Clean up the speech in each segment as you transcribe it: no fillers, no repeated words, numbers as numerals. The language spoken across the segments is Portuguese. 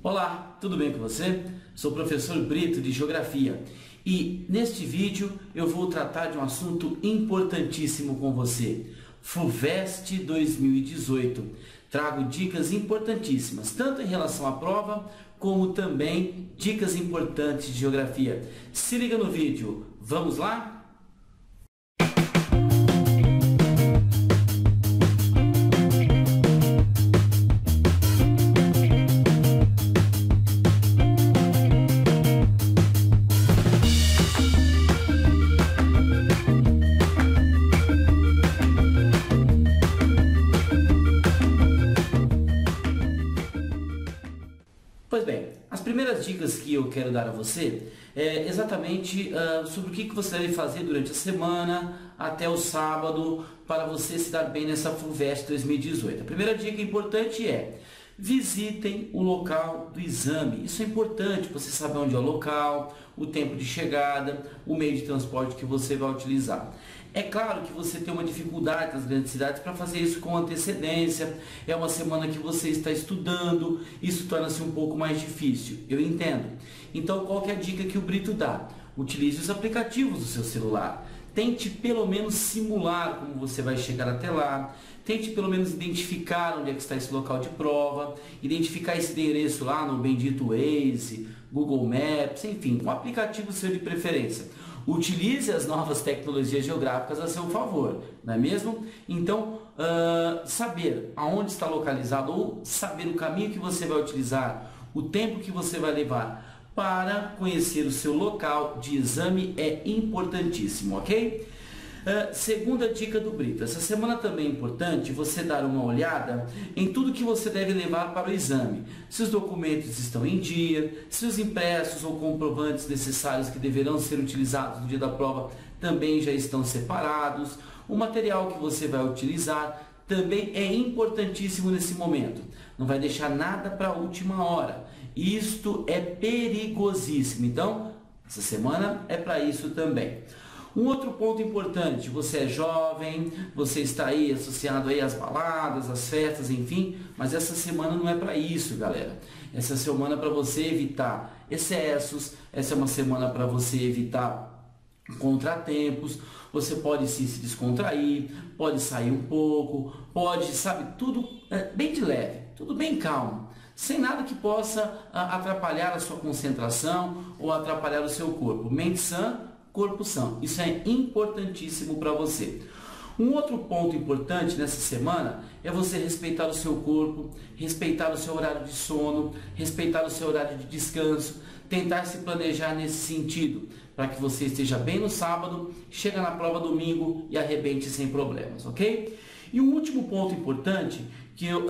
Olá, tudo bem com você? Sou o professor Brito de Geografia e neste vídeo eu vou tratar de um assunto importantíssimo com você, FUVEST 2018. Trago dicas importantíssimas, tanto em relação à prova, como também dicas importantes de geografia. Se liga no vídeo, vamos lá? Pois bem, as primeiras dicas que eu quero dar a você é exatamente sobre o que você deve fazer durante a semana até o sábado para você se dar bem nessa FUVEST 2018. A primeira dica importante é: visitem o local do exame. Isso é importante, você saber onde é o local, o tempo de chegada, o meio de transporte que você vai utilizar. É claro que você tem uma dificuldade nas grandes cidades para fazer isso com antecedência, é uma semana que você está estudando, isso torna-se um pouco mais difícil, eu entendo. Então, qual que é a dica que o Brito dá? Utilize os aplicativos do seu celular. Tente pelo menos simular como você vai chegar até lá. Tente pelo menos identificar onde é que está esse local de prova, identificar esse endereço lá no bendito Waze, Google Maps, enfim, um aplicativo seu de preferência. Utilize as novas tecnologias geográficas a seu favor, não é mesmo? Então, saber aonde está localizado ou saber o caminho que você vai utilizar, o tempo que você vai levar para conhecer o seu local de exame é importantíssimo, ok? Segunda dica do Brito, essa semana também é importante você dar uma olhada em tudo que você deve levar para o exame. Se os documentos estão em dia, se os impressos ou comprovantes necessários que deverão ser utilizados no dia da prova também já estão separados. O material que você vai utilizar também é importantíssimo nesse momento. Não vai deixar nada para a última hora. Isto é perigosíssimo. Então, essa semana é para isso também. Um outro ponto importante, você é jovem, você está aí associado aí às baladas, às festas, enfim, mas essa semana não é para isso, galera. Essa semana é para você evitar excessos, essa é uma semana para você evitar contratempos, você pode sim se descontrair, pode sair um pouco, pode, sabe, tudo bem de leve, tudo bem calmo, sem nada que possa atrapalhar a sua concentração ou atrapalhar o seu corpo. Mente sã, corpo são. Isso é importantíssimo para você. Um outro ponto importante nessa semana é você respeitar o seu corpo, respeitar o seu horário de sono, respeitar o seu horário de descanso, tentar se planejar nesse sentido, para que você esteja bem no sábado, chega na prova domingo e arrebente sem problemas, ok? E um último ponto importante que eu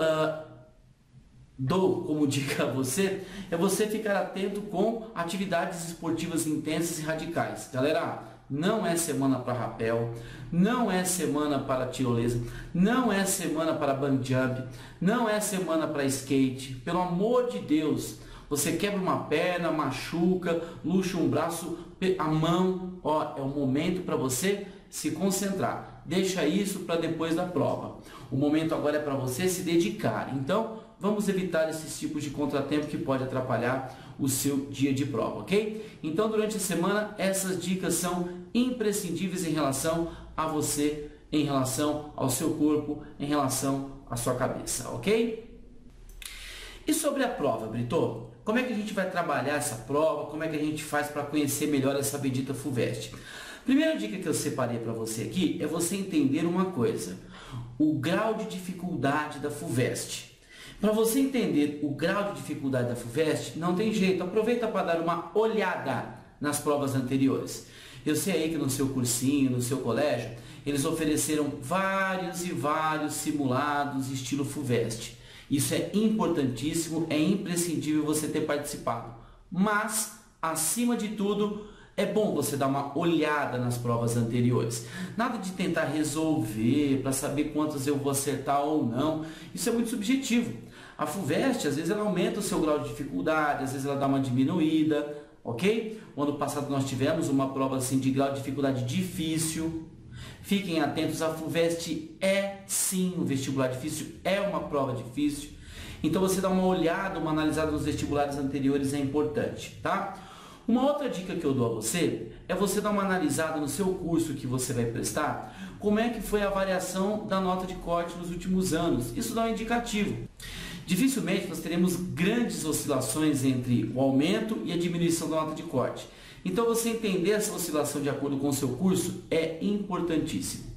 dou como dica a você é você ficar atento com atividades esportivas intensas e radicais. Galera, não é semana para rapel, não é semana para tirolesa, não é semana para bungee jump, não é semana para skate. Pelo amor de Deus, você quebra uma perna, machuca, luxa um braço, a mão, ó, é o momento para você se concentrar. Deixa isso para depois da prova. O momento agora é para você se dedicar. Então, vamos evitar esses tipos de contratempo que pode atrapalhar o seu dia de prova, ok? Então, durante a semana, essas dicas são imprescindíveis em relação a você, em relação ao seu corpo, em relação à sua cabeça, ok? E sobre a prova, Brito? Como é que a gente vai trabalhar essa prova? Como é que a gente faz para conhecer melhor essa bendita FUVEST? Primeira dica que eu separei para você aqui é você entender uma coisa: o grau de dificuldade da FUVEST. Para você entender o grau de dificuldade da FUVEST, não tem jeito, aproveita para dar uma olhada nas provas anteriores. Eu sei aí que no seu cursinho, no seu colégio, eles ofereceram vários e vários simulados estilo FUVEST. Isso é importantíssimo, é imprescindível você ter participado. Mas, acima de tudo, é bom você dar uma olhada nas provas anteriores. Nada de tentar resolver para saber quantas eu vou acertar ou não. Isso é muito subjetivo. A FUVEST, às vezes, ela aumenta o seu grau de dificuldade, às vezes ela dá uma diminuída, ok? O ano passado nós tivemos uma prova assim de grau de dificuldade difícil. Fiquem atentos, a FUVEST é sim um vestibular difícil, é uma prova difícil. Então você dá uma olhada, uma analisada nos vestibulares anteriores é importante, tá? Uma outra dica que eu dou a você é você dar uma analisada no seu curso que você vai prestar, como é que foi a variação da nota de corte nos últimos anos. Isso dá um indicativo. Dificilmente nós teremos grandes oscilações entre o aumento e a diminuição da nota de corte. Então você entender essa oscilação de acordo com o seu curso é importantíssimo.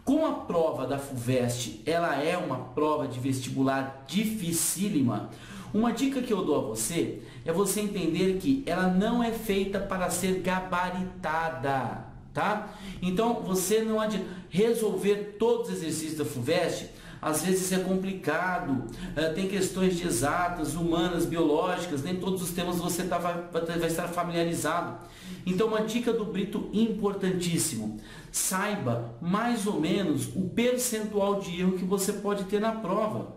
Como a prova da FUVEST ela é uma prova de vestibular dificílima, uma dica que eu dou a você é você entender que ela não é feita para ser gabaritada, tá? Então você não adianta resolver todos os exercícios da FUVEST, às vezes é complicado, tem questões de exatas, humanas, biológicas, nem todos os temas você vai estar familiarizado. Então uma dica do Brito importantíssimo, saiba mais ou menos o percentual de erro que você pode ter na prova.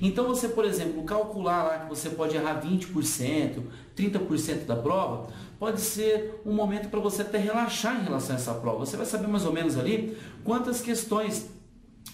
Então você, por exemplo, calcular lá que você pode errar 20%, 30% da prova, pode ser um momento para você até relaxar em relação a essa prova. Você vai saber mais ou menos ali quantas questões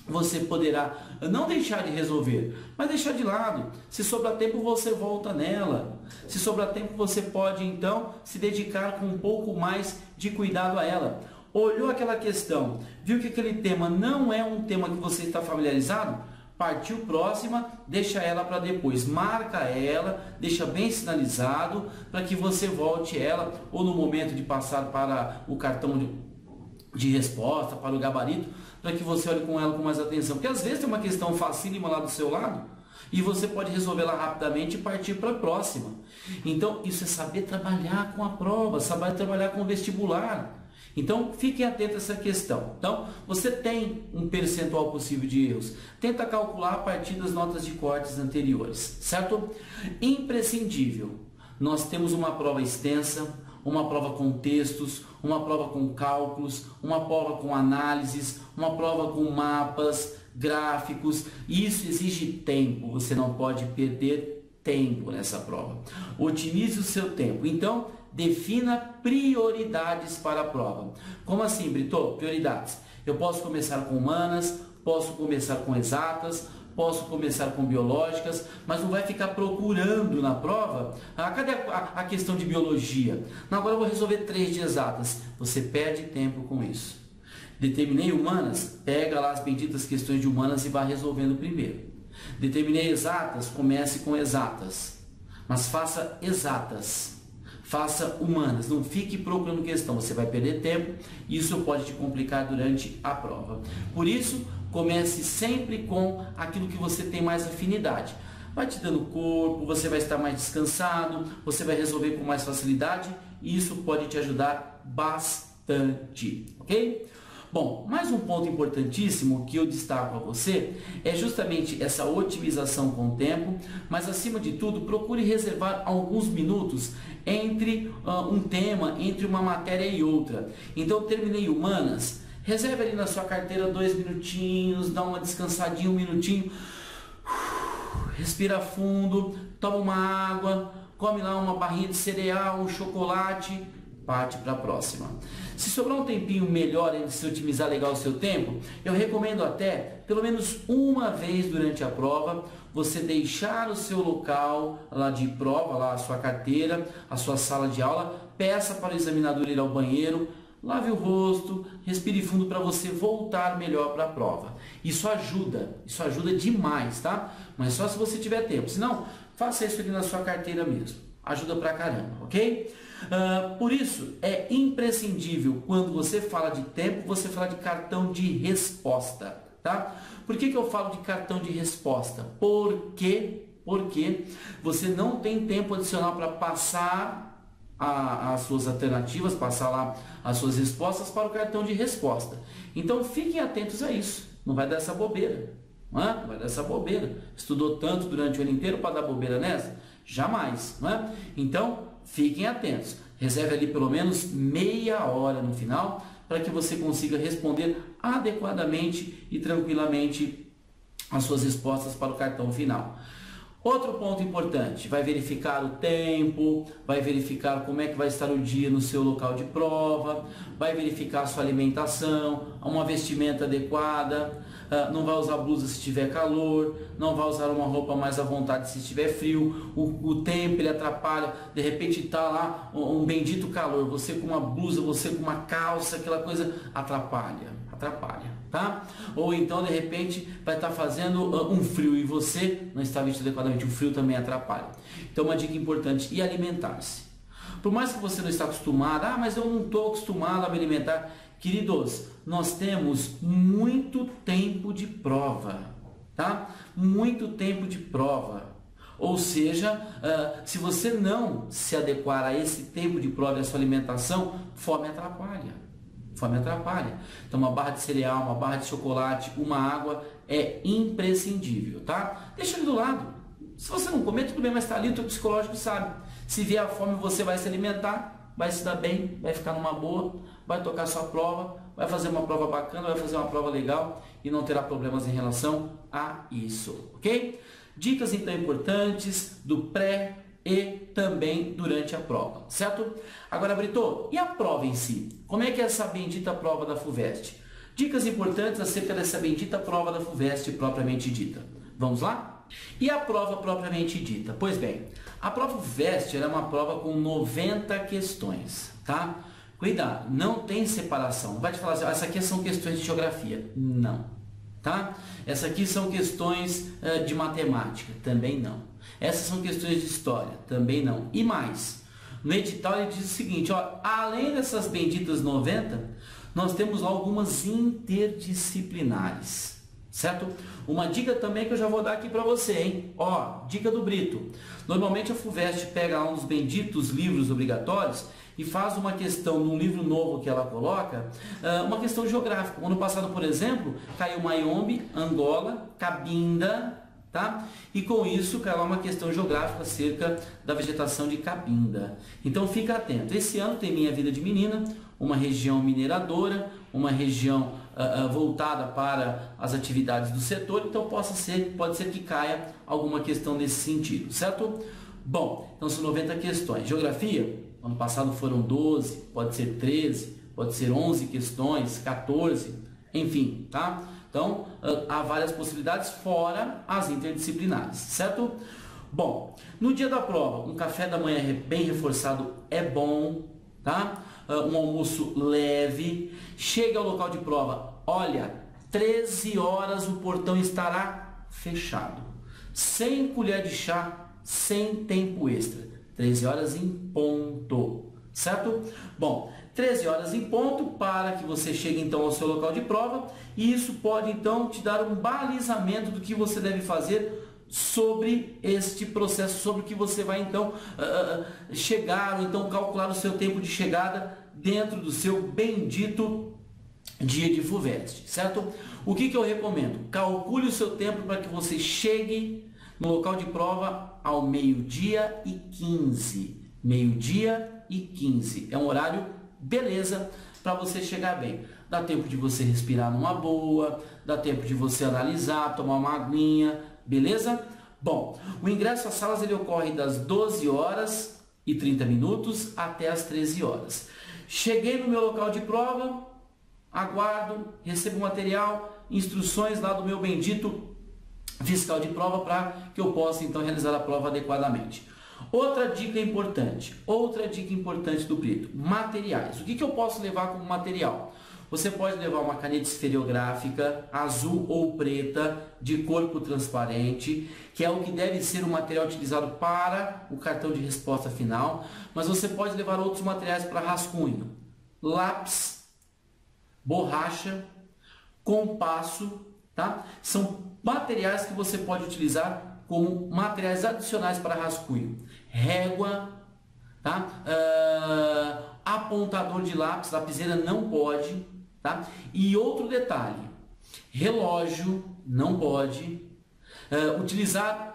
você poderá não deixar de resolver, mas deixar de lado. Se sobrar tempo, você volta nela. Se sobrar tempo, você pode então se dedicar com um pouco mais de cuidado a ela. Olhou aquela questão, viu que aquele tema não é um tema que você está familiarizado? Partiu próxima, deixa ela para depois, marca ela, deixa bem sinalizado para que você volte ela ou no momento de passar para o cartão de resposta, para o gabarito, para que você olhe com ela com mais atenção, porque às vezes tem uma questão facílima lá do seu lado e você pode resolvê-la rapidamente e partir para a próxima. Então isso é saber trabalhar com a prova, saber trabalhar com o vestibular. Então, fiquem atentos a essa questão. Então, você tem um percentual possível de erros. Tenta calcular a partir das notas de cortes anteriores, certo? Imprescindível. Nós temos uma prova extensa, uma prova com textos, uma prova com cálculos, uma prova com análises, uma prova com mapas, gráficos. Isso exige tempo. Você não pode perder tempo nessa prova. Otimize o seu tempo. Então, defina prioridades para a prova. Como assim, Brito? Prioridades. Eu posso começar com humanas, posso começar com exatas, posso começar com biológicas, mas não vai ficar procurando na prova, cadê a questão de biologia? Não, agora eu vou resolver 3 de exatas. Você perde tempo com isso. Determinei humanas, pega lá as benditas questões de humanas e vai resolvendo primeiro. Determinei exatas, comece com exatas, mas faça exatas. Faça humanas, não fique procurando questão, você vai perder tempo e isso pode te complicar durante a prova. Por isso, comece sempre com aquilo que você tem mais afinidade. Vai te dando corpo, você vai estar mais descansado, você vai resolver com mais facilidade e isso pode te ajudar bastante, ok? Bom, mais um ponto importantíssimo que eu destaco a você é justamente essa otimização com o tempo, mas acima de tudo, procure reservar alguns minutos entre um tema, entre uma matéria e outra. Então, terminei humanas, reserve ali na sua carteira 2 minutinhos, dá uma descansadinha, 1 minutinho, respira fundo, toma uma água, come lá uma barrinha de cereal, um chocolate, parte para a próxima. Se sobrar um tempinho melhor em se otimizar legal o seu tempo, eu recomendo até, pelo menos uma vez durante a prova, você deixar o seu local lá de prova, lá a sua carteira, a sua sala de aula, peça para o examinador ir ao banheiro, lave o rosto, respire fundo para você voltar melhor para a prova. Isso ajuda demais, tá? Mas só se você tiver tempo, senão faça isso ali na sua carteira mesmo. Ajuda pra caramba, ok? Por isso, é imprescindível, quando você fala de tempo, você fala de cartão de resposta, tá? Por que eu falo de cartão de resposta? Porque você não tem tempo adicional para passar as suas alternativas, passar lá as suas respostas para o cartão de resposta. Então, fiquem atentos a isso, não vai dar essa bobeira. Não vai dar essa bobeira. Estudou tanto durante o ano inteiro para dar bobeira nessa? Jamais, não é? Então, fiquem atentos. Reserve ali pelo menos meia hora no final para que você consiga responder adequadamente e tranquilamente as suas respostas para o cartão final. Outro ponto importante, vai verificar o tempo, vai verificar como é que vai estar o dia no seu local de prova, vai verificar a sua alimentação, uma vestimenta adequada, não vai usar blusa se tiver calor, não vai usar uma roupa mais à vontade se tiver frio, o tempo ele atrapalha, de repente está lá um bendito calor, você com uma blusa, você com uma calça, aquela coisa atrapalha, tá? Ou então de repente vai estar fazendo um frio e você não está vestido adequadamente, o frio também atrapalha. Então uma dica importante, e alimentar-se. Por mais que você não está acostumado, mas eu não estou acostumado a me alimentar. Queridos, nós temos muito tempo de prova, tá? Muito tempo de prova. Ou seja, se você não se adequar a esse tempo de prova e a sua alimentação, fome atrapalha. Fome atrapalha. Então uma barra de cereal, uma barra de chocolate, uma água é imprescindível, tá? Deixa ele do lado. Se você não comer, tudo bem, mas está ali, o teu psicológico sabe. Se vier a fome, você vai se alimentar, vai se dar bem, vai ficar numa boa, vai tocar sua prova, vai fazer uma prova bacana, vai fazer uma prova legal e não terá problemas em relação a isso, ok? Dicas então importantes do pré e também durante a prova, certo? Agora, Brito, e a prova em si? Como é que é essa bendita prova da FUVEST? Dicas importantes acerca dessa bendita prova da FUVEST propriamente dita. Vamos lá? E a prova propriamente dita? Pois bem, a prova FUVEST era uma prova com 90 questões, tá? Cuidado, não tem separação. Não vai te falar assim, essa aqui são questões de geografia. Não, tá? Essa aqui são questões de matemática. Também não. Essas são questões de história. Também não. E mais, no edital ele diz o seguinte, ó, além dessas benditas 90, nós temos algumas interdisciplinares. Certo? Uma dica também que eu já vou dar aqui para você, hein? Ó, dica do Brito. Normalmente a FUVEST pega um dos benditos livros obrigatórios e faz uma questão num livro novo que ela coloca, uma questão geográfica. O ano passado, por exemplo, caiu Mayombe, Angola, Cabinda, tá? E com isso caiu lá uma questão geográfica acerca da vegetação de Cabinda. Então fica atento. Esse ano tem Minha Vida de Menina, uma região mineradora, uma região voltada para as atividades do setor, então pode ser que caia alguma questão nesse sentido, certo? Bom, então são 90 questões. Geografia, ano passado foram 12, pode ser 13, pode ser 11 questões, 14, enfim, tá? Então, há várias possibilidades, fora as interdisciplinares, certo? Bom, no dia da prova, um café da manhã bem reforçado é bom, tá? Um almoço leve, chega ao local de prova, olha, 13 horas o portão estará fechado, sem colher de chá, sem tempo extra, 13 horas em ponto, certo? Bom, 13 horas em ponto para que você chegue então ao seu local de prova e isso pode então te dar um balizamento do que você deve fazer sobre este processo, sobre o que você vai então chegar ou então calcular o seu tempo de chegada dentro do seu bendito dia de FUVEST, certo? O que eu recomendo? Calcule o seu tempo para que você chegue no local de prova ao meio-dia e 15. Meio-dia e 15. É um horário beleza para você chegar bem. Dá tempo de você respirar numa boa, dá tempo de você analisar, tomar uma aguinha, beleza? Bom, o ingresso às salas ele ocorre das 12 horas e 30 minutos até as 13 horas. Cheguei no meu local de prova, aguardo, recebo material, instruções lá do meu bendito fiscal de prova para que eu possa então realizar a prova adequadamente. Outra dica importante do Brito, materiais. O que eu posso levar como material? Você pode levar uma caneta esferográfica, azul ou preta, de corpo transparente, que é o que deve ser o material utilizado para o cartão de resposta final, mas você pode levar outros materiais para rascunho, lápis, borracha, compasso, tá? São materiais que você pode utilizar como materiais adicionais para rascunho. Régua, tá? Apontador de lápis, lapiseira não pode, tá? E outro detalhe, relógio não pode, utilizar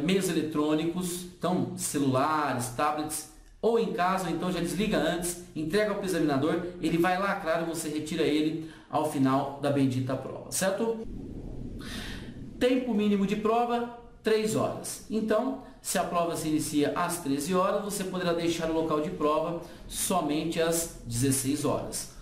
meios eletrônicos, então celulares, tablets, ou em casa, então já desliga antes, entrega ao examinador, ele vai lacrar e você retira ele ao final da bendita prova, certo? Tempo mínimo de prova, 3 horas. Então, se a prova se inicia às 13 horas, você poderá deixar o local de prova somente às 16 horas.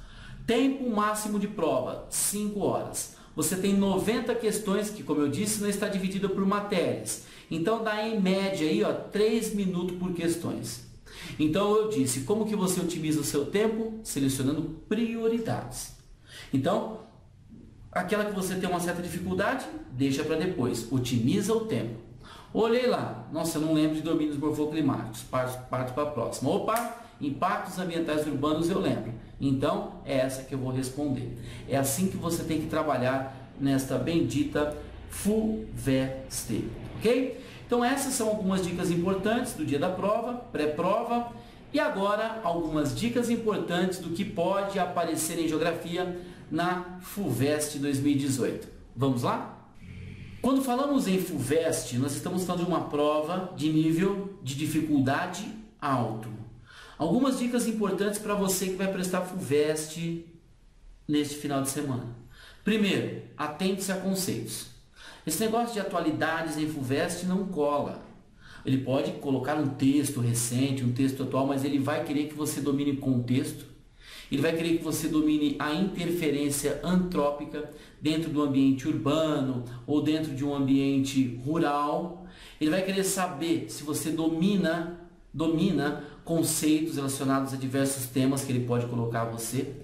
Tempo máximo de prova, 5 horas. você tem 90 questões que, como eu disse, não está dividida por matérias. Então dá em média aí, 3 minutos por questões. Então eu disse, como que você otimiza o seu tempo? Selecionando prioridades. Então, aquela que você tem uma certa dificuldade, deixa para depois, otimiza o tempo. Olhei lá, nossa, eu não lembro de domínios morfoclimáticos, parto para a próxima. Opa, impactos ambientais urbanos eu lembro. Então, é essa que eu vou responder. É assim que você tem que trabalhar nesta bendita FUVEST, ok? Então, essas são algumas dicas importantes do dia da prova, pré-prova, e agora algumas dicas importantes do que pode aparecer em geografia na FUVEST 2018. Vamos lá? Quando falamos em FUVEST, nós estamos falando de uma prova de nível de dificuldade alto. Algumas dicas importantes para você que vai prestar FUVEST neste final de semana. Primeiro, atente-se a conceitos. Esse negócio de atualidades em FUVEST não cola. Ele pode colocar um texto recente, um texto atual, mas ele vai querer que você domine contexto. Ele vai querer que você domine a interferência antrópica dentro do ambiente urbano ou dentro de um ambiente rural. Ele vai querer saber se você domina conceitos relacionados a diversos temas que ele pode colocar a você.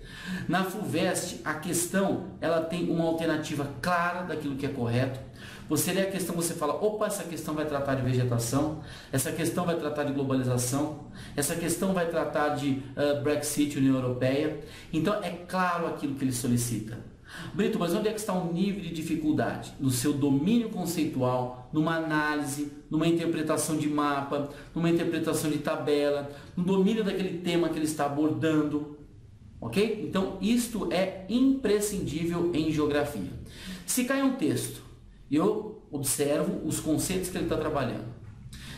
Na FUVEST, a questão ela tem uma alternativa clara daquilo que é correto. Você lê a questão, você fala, opa, essa questão vai tratar de vegetação, essa questão vai tratar de globalização, essa questão vai tratar de Brexit, União Europeia. Então é claro aquilo que ele solicita. Brito, mas onde é que está o nível de dificuldade? No seu domínio conceitual, numa análise, numa interpretação de mapa, numa interpretação de tabela, no domínio daquele tema que ele está abordando. Ok? Então isto é imprescindível em geografia. Se cai um texto, eu observo os conceitos que ele está trabalhando.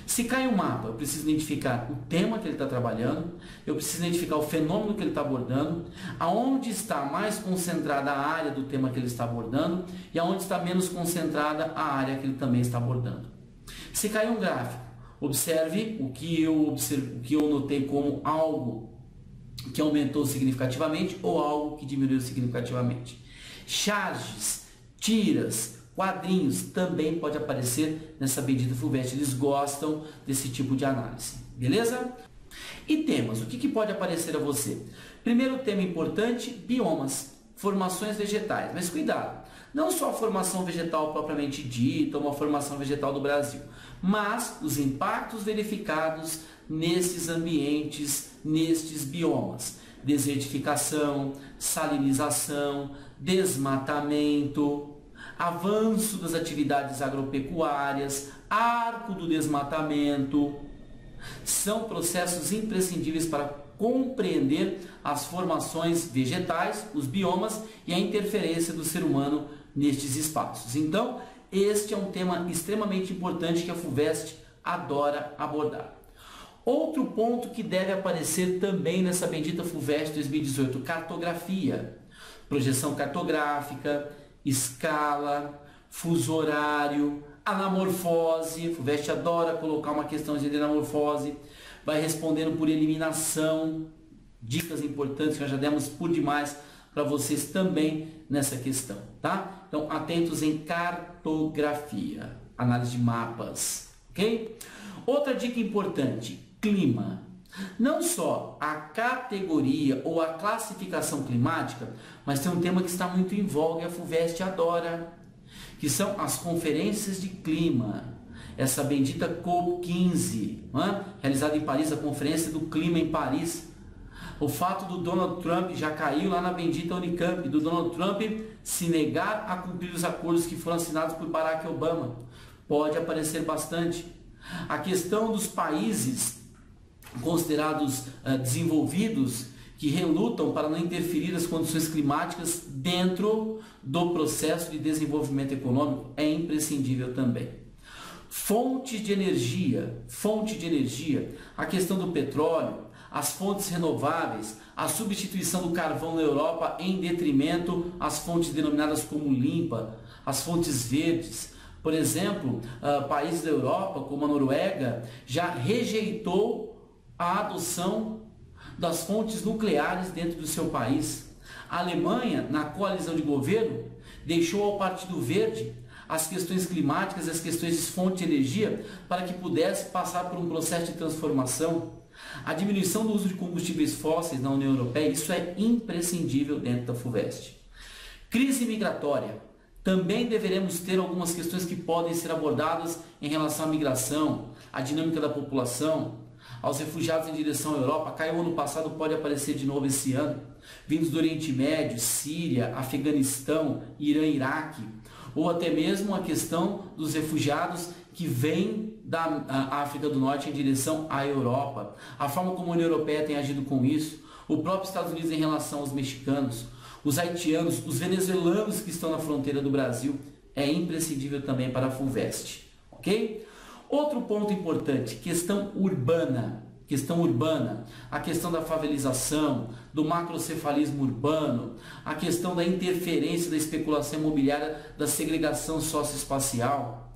Se cai um mapa, eu preciso identificar o tema que ele está trabalhando, eu preciso identificar o fenômeno que ele está abordando, aonde está mais concentrada a área do tema que ele está abordando e aonde está menos concentrada a área que ele também está abordando. Se cai um gráfico, observe o que eu notei como algo que aumentou significativamente ou algo que diminuiu significativamente. Charges, tiras, quadrinhos também pode aparecer nessa bendita FUVEST. Eles gostam desse tipo de análise, beleza? E temas, o que pode aparecer a você? Primeiro tema importante, biomas, formações vegetais. Mas cuidado, não só a formação vegetal propriamente dita, uma formação vegetal do Brasil, mas os impactos verificados nesses ambientes, nestes biomas. Desertificação, salinização, desmatamento, avanço das atividades agropecuárias, arco do desmatamento, são processos imprescindíveis para compreender as formações vegetais, os biomas e a interferência do ser humano nestes espaços. Então, este é um tema extremamente importante que a FUVEST adora abordar. Outro ponto que deve aparecer também nessa bendita FUVEST 2018, cartografia, projeção cartográfica, escala, fuso horário, anamorfose. FUVEST adora colocar uma questão de anamorfose, vai respondendo por eliminação, dicas importantes que nós já demos por demais para vocês também nessa questão, tá? Então, atentos em cartografia, análise de mapas, ok? Outra dica importante, clima. Não só a categoria ou a classificação climática, mas tem um tema que está muito em voga e a FUVEST adora, que são as conferências de clima. Essa bendita COP15, realizada em Paris, a Conferência do Clima em Paris. O fato do Donald Trump já caiu lá na bendita Unicamp, do Donald Trump se negar a cumprir os acordos que foram assinados por Barack Obama. Pode aparecer bastante. A questão dos países considerados desenvolvidos que relutam para não interferir as condições climáticas dentro do processo de desenvolvimento econômico é imprescindível também. Fontes de energia, a questão do petróleo, as fontes renováveis, a substituição do carvão na Europa em detrimento às fontes denominadas como limpa, as fontes verdes. Por exemplo, países da Europa, como a Noruega, já rejeitou a adoção das fontes nucleares dentro do seu país. A Alemanha, na coalizão de governo, deixou ao Partido Verde as questões climáticas, as questões de fonte de energia, para que pudesse passar por um processo de transformação. A diminuição do uso de combustíveis fósseis na União Europeia, isso é imprescindível dentro da FUVEST. Crise migratória. Também deveremos ter algumas questões que podem ser abordadas em relação à migração, à dinâmica da população, aos refugiados em direção à Europa. Caiu ano passado, pode aparecer de novo esse ano. Vindos do Oriente Médio, Síria, Afeganistão, Irã, Iraque, ou até mesmo a questão dos refugiados que vêm da África do Norte em direção à Europa. A forma como a União Europeia tem agido com isso, o próprio Estados Unidos em relação aos mexicanos, os haitianos, os venezuelanos que estão na fronteira do Brasil, é imprescindível também para a FUVEST, ok? Outro ponto importante, questão urbana, a questão da favelização, do macrocefalismo urbano, a questão da interferência da especulação imobiliária, da segregação socioespacial,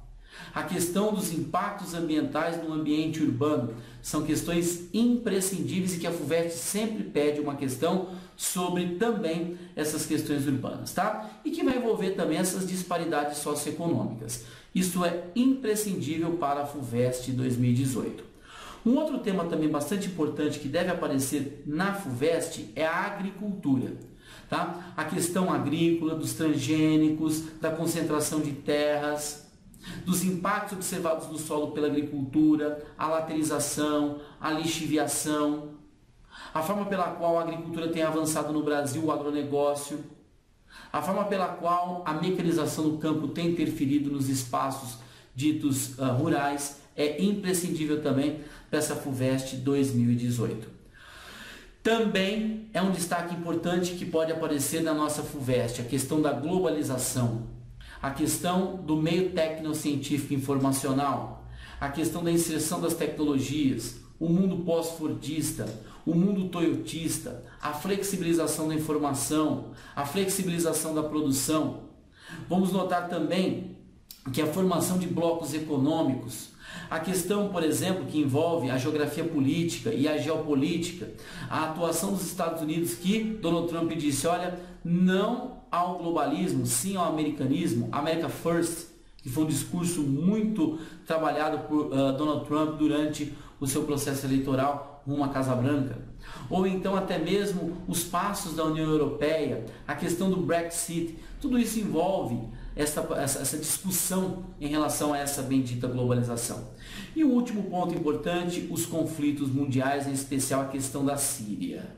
a questão dos impactos ambientais no ambiente urbano, são questões imprescindíveis e que a FUVEST sempre pede uma questão sobre também essas questões urbanas, tá? E que vai envolver também essas disparidades socioeconômicas. Isso é imprescindível para a FUVEST 2018. Um outro tema também bastante importante que deve aparecer na FUVEST é a agricultura. Tá? A questão agrícola, dos transgênicos, da concentração de terras, dos impactos observados no solo pela agricultura, a laterização, a lixiviação, a forma pela qual a agricultura tem avançado no Brasil, o agronegócio, a forma pela qual a mecanização do campo tem interferido nos espaços ditos rurais, é imprescindível também para essa FUVEST 2018. Também é um destaque importante que pode aparecer na nossa FUVEST, a questão da globalização, a questão do meio tecnocientífico informacional, a questão da inserção das tecnologias, o mundo pós-fordista, o mundo toyotista, a flexibilização da informação, a flexibilização da produção. Vamos notar também que a formação de blocos econômicos, a questão, por exemplo, que envolve a geografia política e a geopolítica, a atuação dos Estados Unidos, que Donald Trump disse, olha, não ao globalismo, sim ao americanismo, America First, que foi um discurso muito trabalhado por Donald Trump durante o seu processo eleitoral rumo à Casa Branca. Ou então até mesmo os passos da União Europeia, a questão do Brexit, tudo isso envolve essa discussão em relação a essa bendita globalização. E o último ponto importante, os conflitos mundiais, em especial a questão da Síria.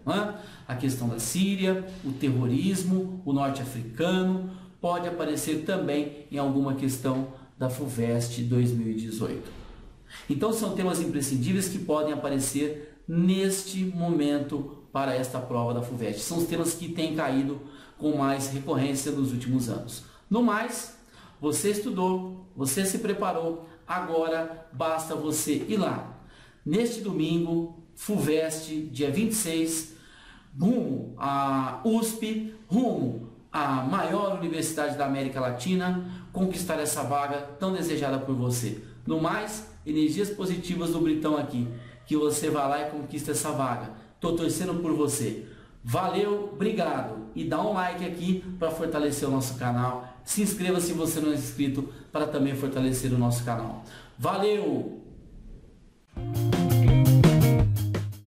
A questão da Síria, o terrorismo, o norte-africano, pode aparecer também em alguma questão da FUVEST 2018. Então são temas imprescindíveis que podem aparecer neste momento para esta prova da FUVEST. São os temas que têm caído com mais recorrência nos últimos anos. No mais, você estudou, você se preparou, agora basta você ir lá. Neste domingo, FUVEST, dia 26, rumo à USP, rumo à maior universidade da América Latina, conquistar essa vaga tão desejada por você. No mais, energias positivas do Britão aqui, que você vá lá e conquista essa vaga. Estou torcendo por você. Valeu, obrigado. E dá um like aqui para fortalecer o nosso canal. Se inscreva se você não é inscrito para também fortalecer o nosso canal. Valeu!